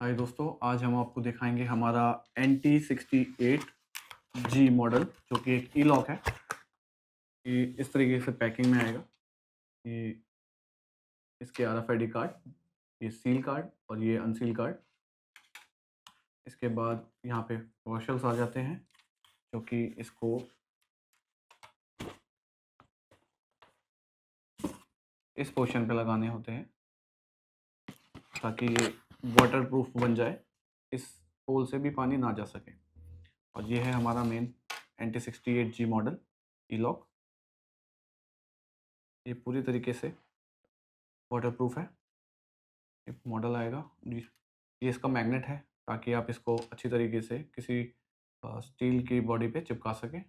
हाय दोस्तों, आज हम आपको दिखाएंगे हमारा NT68G मॉडल जो कि एक ई लॉक है। ये इस तरीके से पैकिंग में आएगा। ये इसके RFID कार्ड, ये सील कार्ड और ये अनसील कार्ड। इसके बाद यहाँ पे वॉशर्स आ जाते हैं जो कि इसको इस पोर्शन पे लगाने होते हैं ताकि ये वाटर प्रूफ बन जाए, इस होल से भी पानी ना जा सके। और ये है हमारा मेन NT68G मॉडल ई लॉक। ये पूरी तरीके से वाटर प्रूफ है। एक मॉडल आएगा जी, ये इसका मैग्नेट है ताकि आप इसको अच्छी तरीके से किसी स्टील की बॉडी पे चिपका सकें।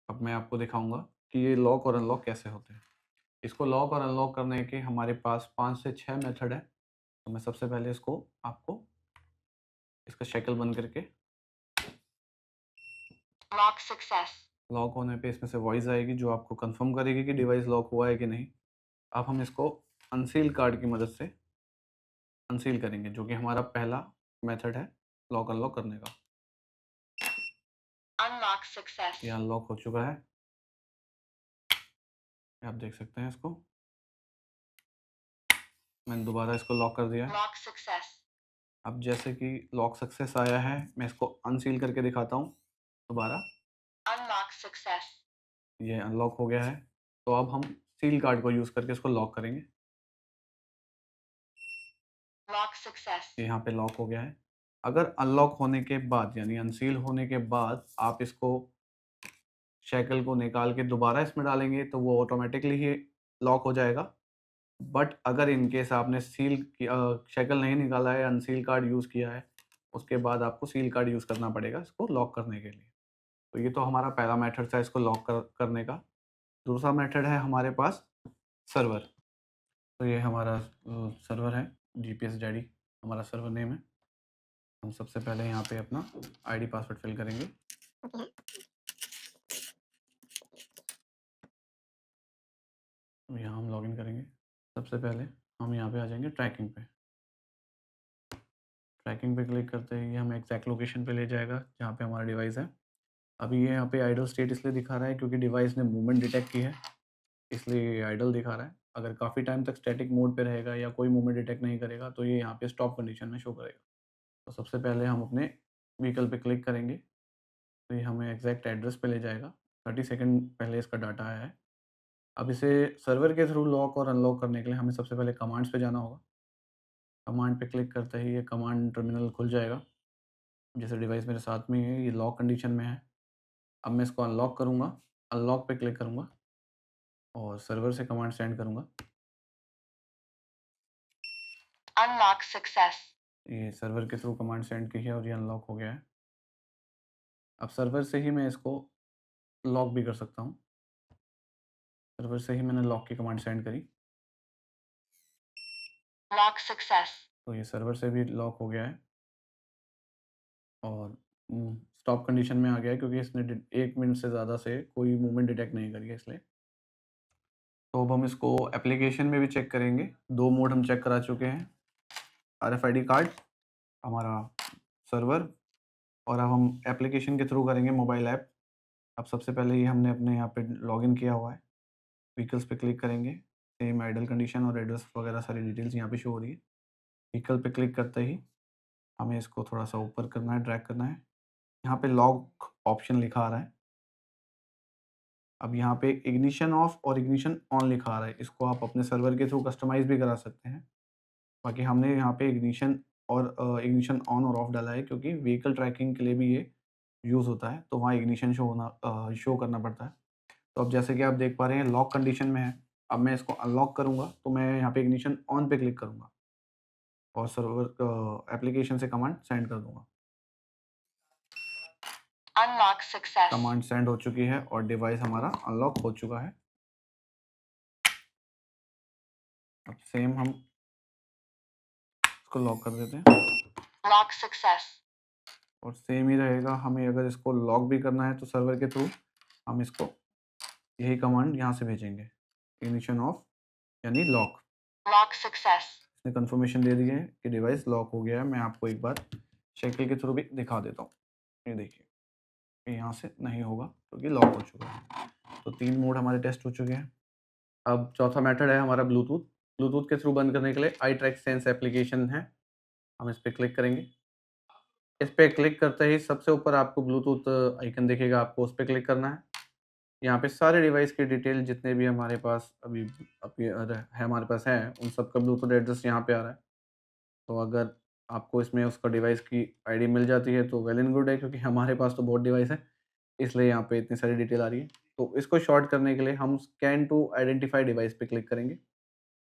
अब मैं आपको दिखाऊंगा कि ये लॉक और अनलॉक कैसे होते हैं। इसको लॉक और अनलॉक करने के हमारे पास 5 से 6 मेथड है। तो मैं सबसे पहले इसको आपको इसका शैकल बंद करके लॉक सक्सेस, लॉक होने पे इसमें से वॉइस आएगी जो आपको कंफर्म करेगी कि डिवाइस लॉक हुआ है कि नहीं। अब हम इसको अनसील कार्ड की मदद से अनसील करेंगे जो कि हमारा पहला मेथड है लॉक अनलॉक करने का। अनलॉक सक्सेस, ये अनलॉक हो चुका है। आप देख सकते हैं इसको, मैंने दोबारा इसको लॉक कर दिया है। Lock success. अब जैसे कि लॉक सक्सेस आया है, मैं इसको अनसील करके दिखाता हूँ दोबारा। अनलॉक सक्सेस, ये अनलॉक हो गया है। तो अब हम सील कार्ड को यूज़ करके इसको लॉक करेंगे। लॉक सक्सेस, यहाँ पे लॉक हो गया है। अगर अनलॉक होने के बाद यानी अनसील होने के बाद आप इसको शैकल को निकाल के दोबारा इसमें डालेंगे तो वो ऑटोमेटिकली ही लॉक हो जाएगा। बट अगर इन केस आपने शैकल नहीं निकाला है, अनसील कार्ड यूज़ किया है, उसके बाद आपको सील कार्ड यूज़ करना पड़ेगा इसको लॉक करने के लिए। तो ये तो हमारा पहला मेथड था इसको लॉक करने का। दूसरा मेथड है हमारे पास सर्वर। तो ये हमारा सर्वर है, GPS डैडी हमारा सर्वर नेम है। हम सबसे पहले यहाँ पे अपना ID पासवर्ड फिल करेंगे। यहाँ हम लॉगिन करेंगे। सबसे पहले हम यहाँ पे आ जाएंगे ट्रैकिंग पे। ट्रैकिंग पे क्लिक करते ही हमें एग्जैक्ट लोकेशन पे ले जाएगा जहाँ पे हमारा डिवाइस है। अभी ये यहाँ पे आइडल स्टेट इसलिए दिखा रहा है क्योंकि डिवाइस ने मूवमेंट डिटेक्ट की है, इसलिए ये आइडल दिखा रहा है। अगर काफ़ी टाइम तक स्टैटिक मोड पे रहेगा या कोई मूवमेंट डिटेक्ट नहीं करेगा तो ये यहाँ पे स्टॉप कंडीशन में शो करेगा। तो सबसे पहले हम अपने व्हीकल पे क्लिक करेंगे तो ये हमें एग्जैक्ट एड्रेस पे ले जाएगा। 30 सेकंड पहले इसका डाटा आया है। अब इसे सर्वर के थ्रू लॉक और अनलॉक करने के लिए हमें सबसे पहले कमांड्स पे जाना होगा। कमांड पे क्लिक करते ही ये कमांड टर्मिनल खुल जाएगा। जैसे डिवाइस मेरे साथ में है, ये लॉक कंडीशन में है। अब मैं इसको अनलॉक करूँगा, अनलॉक पे क्लिक करूँगा और सर्वर से कमांड सेंड करूँगा। अनलॉक सक्सेस, ये सर्वर के थ्रू कमांड सेंड की है और ये अनलॉक हो गया है। अब सर्वर से ही मैं इसको लॉक भी कर सकता हूँ। सर्वर से ही मैंने लॉक की कमांड सेंड करी। लॉक सक्सेस, तो ये सर्वर से भी लॉक हो गया है और स्टॉप कंडीशन में आ गया है क्योंकि इसने 1 मिनट से ज़्यादा से कोई मूवमेंट डिटेक्ट नहीं करी है इसलिए। तो अब हम इसको एप्लीकेशन में भी चेक करेंगे। 2 मोड हम चेक करा चुके हैं, RFID कार्ड, हमारा सर्वर, और अब हम एप्लीकेशन के थ्रू करेंगे मोबाइल ऐप। अब सबसे पहले ही हमने अपने यहाँ पे लॉगिन किया हुआ है। व्हीकल्स पे क्लिक करेंगे, सेम आइडल कंडीशन और एड्रेस वगैरह सारी डिटेल्स यहाँ पे शो हो रही है। व्हीकल पे क्लिक करते ही हमें इसको थोड़ा-सा ऊपर करना है, ड्रैग करना है। यहाँ पे लॉक ऑप्शन लिखा आ रहा है। अब यहाँ पे इग्निशन ऑफ और इग्निशन ऑन लिखा आ रहा है। इसको आप अपने सर्वर के थ्रू कस्टमाइज़ भी करा सकते हैं। बाकी हमने यहाँ पे इग्निशन और इग्निशन ऑन और ऑफ डाला है क्योंकि व्हीकल ट्रैकिंग के लिए भी ये यूज़ होता है, तो वहाँ इग्निशन शो करना पड़ता है। तो अब जैसे कि आप देख पा रहे हैं लॉक कंडीशन में है। अब मैं इसको अनलॉक करूँगा तो मैं यहाँ पे इग्निशन ऑन पे क्लिक करूँगा और सर्वर एप्लीकेशन से कमांड सेंड कर दूँगा। अनलॉक सक्सेस, कमांड सेंड हो चुकी है और डिवाइस हमारा अनलॉक हो चुका है। अब सेम हम इसको लॉक कर देते हैं। लॉक सक्सेस, और सेम ही रहेगा। हमें अगर इसको लॉक भी करना है तो सर्वर के थ्रू हम इसको यही कमांड यहाँ से भेजेंगे, इग्निशन ऑफ यानी लॉक। लॉक सक्सेस, इसने कंफर्मेशन दे दी है कि डिवाइस लॉक हो गया है। मैं आपको एक बार शेकल के थ्रू भी दिखा देता हूँ। ये देखिए, ये यहाँ से नहीं होगा क्योंकि लॉक हो चुका है। तो 3 मोड हमारे टेस्ट हो चुके हैं। अब चौथा मेथड है हमारा ब्लूटूथ। ब्लूटूथ के थ्रू बंद करने के लिए आई ट्रैक सेंस एप्लीकेशन है, हम इस पे क्लिक करेंगे। इस पे क्लिक करते ही सबसे ऊपर आपको ब्लूटूथ आइकन दिखेगा, आपको उस पे क्लिक करना है। यहाँ पे सारे डिवाइस की डिटेल जितने भी हमारे पास अभी है हमारे पास हैं, उन सब का ब्लूटूथ एड्रेस यहाँ पे आ रहा है। तो अगर आपको इसमें उसका डिवाइस की आईडी मिल जाती है तो वेल एंड गुड है, क्योंकि हमारे पास तो बहुत डिवाइस है, इसलिए यहाँ पे इतनी सारी डिटेल आ रही है। तो इसको शॉर्ट करने के लिए हम स्कैन टू आइडेंटिफाई डिवाइस पे क्लिक करेंगे।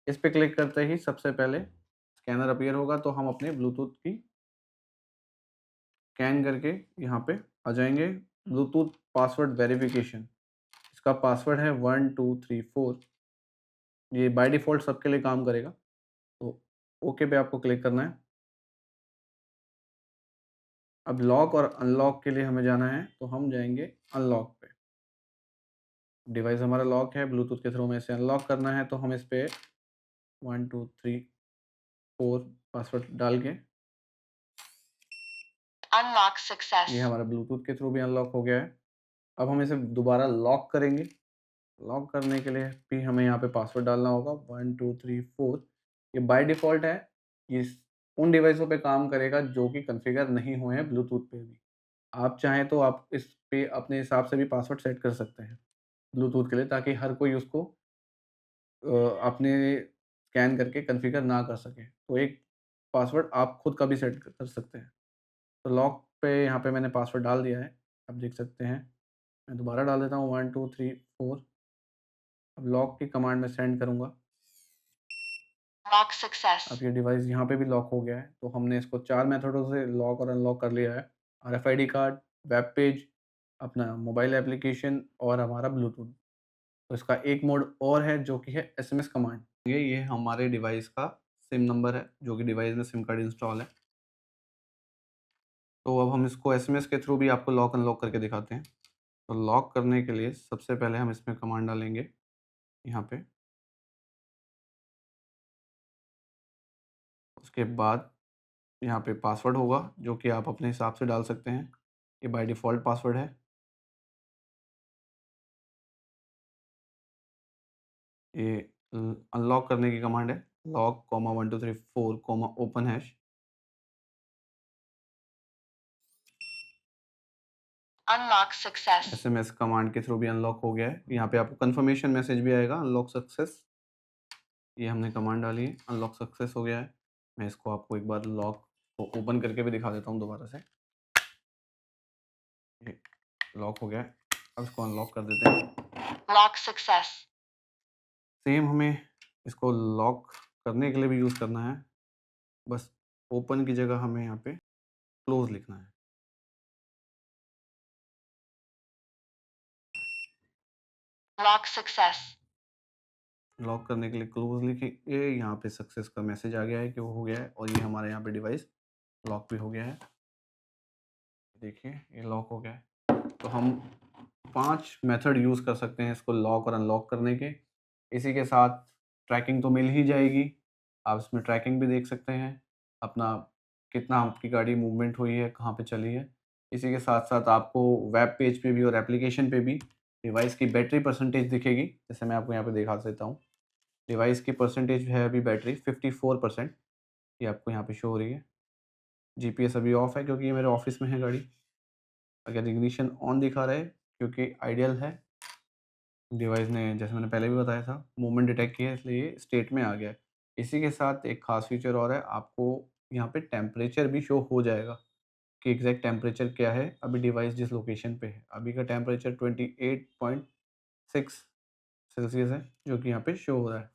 इस पे क्लिक करते ही सबसे पहले स्कैनर अपीयर होगा, तो हम अपने ब्लूटूथ की स्कैन करके यहाँ पे आ जाएँगे। ब्लूटूथ पासवर्ड वेरिफिकेशन, इसका पासवर्ड है 1234। ये बाय डिफ़ॉल्ट सबके लिए काम करेगा। तो ओके पे आपको क्लिक करना है। अब लॉक और अनलॉक के लिए हमें जाना है, तो हम जाएँगे अनलॉक पे। डिवाइस हमारा लॉक है, ब्लूटूथ के थ्रू हमें इसे अनलॉक करना है, तो हम इस पे 1 2 3 4 पासवर्ड डाल के अनलॉक सक्सेस, ये हमारा ब्लूटूथ के थ्रू भी अनलॉक हो गया है। अब हम इसे दोबारा लॉक करेंगे। लॉक करने के लिए भी हमें यहाँ पे पासवर्ड डालना होगा 1 2 3 4। ये बाय डिफ़ॉल्ट है, ये उन डिवाइसों पे काम करेगा जो कि कॉन्फ़िगर नहीं हुए हैं ब्लूटूथ पे भी। आप चाहें तो आप इस पे अपने हिसाब से भी पासवर्ड सेट कर सकते हैं ब्लूटूथ के लिए, ताकि हर कोई उसको अपने स्कैन करके कॉन्फ़िगर ना कर सके। तो एक पासवर्ड आप खुद का भी सेट कर सकते हैं। तो लॉक पे यहाँ पे मैंने पासवर्ड डाल दिया है, आप देख सकते हैं। मैं दोबारा डाल देता हूँ 1 2 3 4। अब लॉक की कमांड मैं सेंड करूँगा। लॉक सक्सेस, अब ये डिवाइस यहाँ पे भी लॉक हो गया है। तो हमने इसको 4 मेथडों से लॉक और अनलॉक कर लिया है। आरएफआईडी कार्ड, वेब पेज, अपना मोबाइल एप्लीकेशन और हमारा ब्लूटूथ। तो इसका एक मोड और है जो कि है एसएमएस कमांड। ये हमारे डिवाइस का सिम नंबर है, जो कि डिवाइस में सिम कार्ड इंस्टॉल है। तो अब हम इसको एसएमएस के थ्रू भी आपको लॉक अनलॉक करके दिखाते हैं। तो लॉक करने के लिए सबसे पहले हम इसमें कमांड डालेंगे यहाँ पे। उसके बाद यहाँ पे पासवर्ड होगा, जो कि आप अपने हिसाब से डाल सकते हैं। ये बाय डिफ़ॉल्ट पासवर्ड है। ये अनलॉक करने की कमांड है, lock comma 1 2 3 4 comma open hash. Unlock success, SMS command के थ्रू भी अनलॉक हो गया है। यहाँ पे आपको कंफर्मेशन मैसेज भी आएगा अनलॉक सक्सेस। ये हमने कमांड डाली है, अनलॉक सक्सेस हो गया है। मैं इसको आपको एक बार लॉक को ओपन करके भी दिखा देता हूँ दोबारा से। ये लॉक हो गया है। अब इसको अनलॉक कर देते हैं। लॉक सक्सेस, सेम हमें इसको लॉक करने के लिए भी यूज़ करना है। बस ओपन की जगह हमें यहाँ पे क्लोज़ लिखना है। लॉक सक्सेस, लॉक करने के लिए क्लोज़ लिखेंगे। यहाँ पे सक्सेस का मैसेज आ गया है कि वो हो गया है, और ये हमारे यहाँ पे डिवाइस लॉक भी हो गया है। देखिए, ये लॉक हो गया है। तो हम 5 मेथड यूज़ कर सकते हैं इसको लॉक और अनलॉक करने के। इसी के साथ ट्रैकिंग तो मिल ही जाएगी। आप इसमें ट्रैकिंग भी देख सकते हैं, अपना कितना आपकी गाड़ी मूवमेंट हुई है, कहाँ पे चली है। इसी के साथ-साथ आपको वेब पेज पे भी और एप्लीकेशन पे भी डिवाइस की बैटरी परसेंटेज दिखेगी। जैसे मैं आपको यहाँ पे दिखा देता हूँ। डिवाइस की परसेंटेज है अभी बैटरी 54%, ये आपको यहाँ पे शो हो रही है। जीपीएस अभी ऑफ है क्योंकि ये मेरे ऑफ़िस में है गाड़ी। अगर इग्निशन ऑन दिखा रहा है क्योंकि आइडियल है, डिवाइस ने जैसे मैंने पहले भी बताया था मूवमेंट डिटेक्ट किया है, इसलिए ये स्टेट में आ गया है। इसी के साथ एक ख़ास फीचर और है, आपको यहाँ पे टेम्परेचर भी शो हो जाएगा कि एग्ज़ैक्ट टेम्परेचर क्या है, अभी डिवाइस जिस लोकेशन पे है। अभी का टेम्परेचर 28.6 सेल्सियस है, जो कि यहाँ पे शो हो रहा है।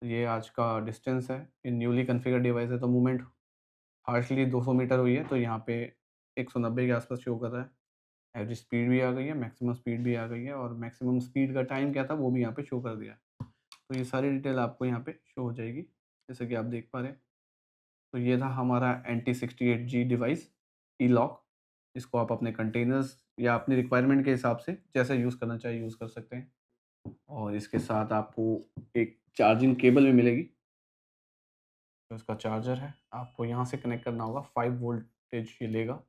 ये आज का डिस्टेंस है, ये न्यूली कॉन्फ़िगर्ड डिवाइस है, तो मूवमेंट हार्शली 200 मीटर हुई है, तो यहाँ पे 190 के आस-पास शो कर रहा है। एवरेज स्पीड भी आ गई है, मैक्सिमम स्पीड भी आ गई है, और मैक्सिमम स्पीड का टाइम क्या था वो भी यहाँ पे शो कर दिया है। तो ये सारी डिटेल आपको यहाँ पे शो हो जाएगी, जैसे कि आप देख पा रहे हैं। तो ये था हमारा NT68G डिवाइस ई-लॉक। इसको आप अपने कंटेनर्स या अपनी रिक्वायरमेंट के हिसाब से जैसा यूज़ करना चाहे यूज़ कर सकते हैं। और इसके साथ आपको एक चार्जिंग केबल भी मिलेगी। जो इसका चार्जर है, आपको यहाँ से कनेक्ट करना होगा। 5 वोल्टेज ये लेगा।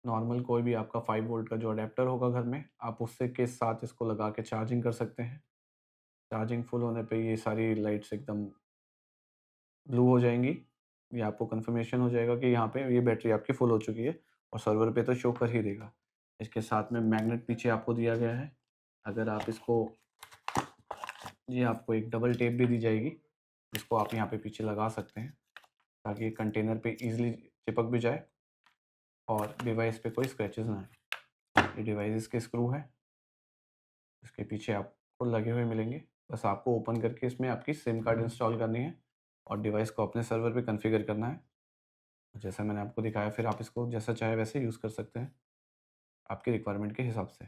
नॉर्मल कोई भी आपका 5 वोल्ट का जो अडेप्टर होगा घर में, आप उससे के साथ इसको लगा के चार्जिंग कर सकते हैं। चार्जिंग फुल होने पे ये सारी लाइट्स एकदम ब्लू हो जाएँगी। ये आपको कन्फर्मेशन हो जाएगा कि यहाँ पे ये बैटरी आपकी फुल हो चुकी है, और सर्वर पे तो शो कर ही देगा। इसके साथ में मैग्नेट पीछे आपको दिया गया है। अगर आप इसको, ये आपको एक डबल टेप भी दी जाएगी, जिसको आप यहाँ पे पीछे लगा सकते हैं, ताकि कंटेनर पे ईज़िली चिपक भी जाए और डिवाइस पे कोई स्क्रैचेज़ ना आए। ये डिवाइस के स्क्रू हैं, इसके पीछे आपको लगे हुए मिलेंगे। बस आपको ओपन करके इसमें आपकी सिम कार्ड इंस्टॉल करनी है और डिवाइस को अपने सर्वर पे कॉन्फ़िगर करना है। जैसा मैंने आपको दिखाया, फिर आप इसको जैसा चाहे वैसे यूज़ कर सकते हैं, आपकी रिक्वायरमेंट के हिसाब से।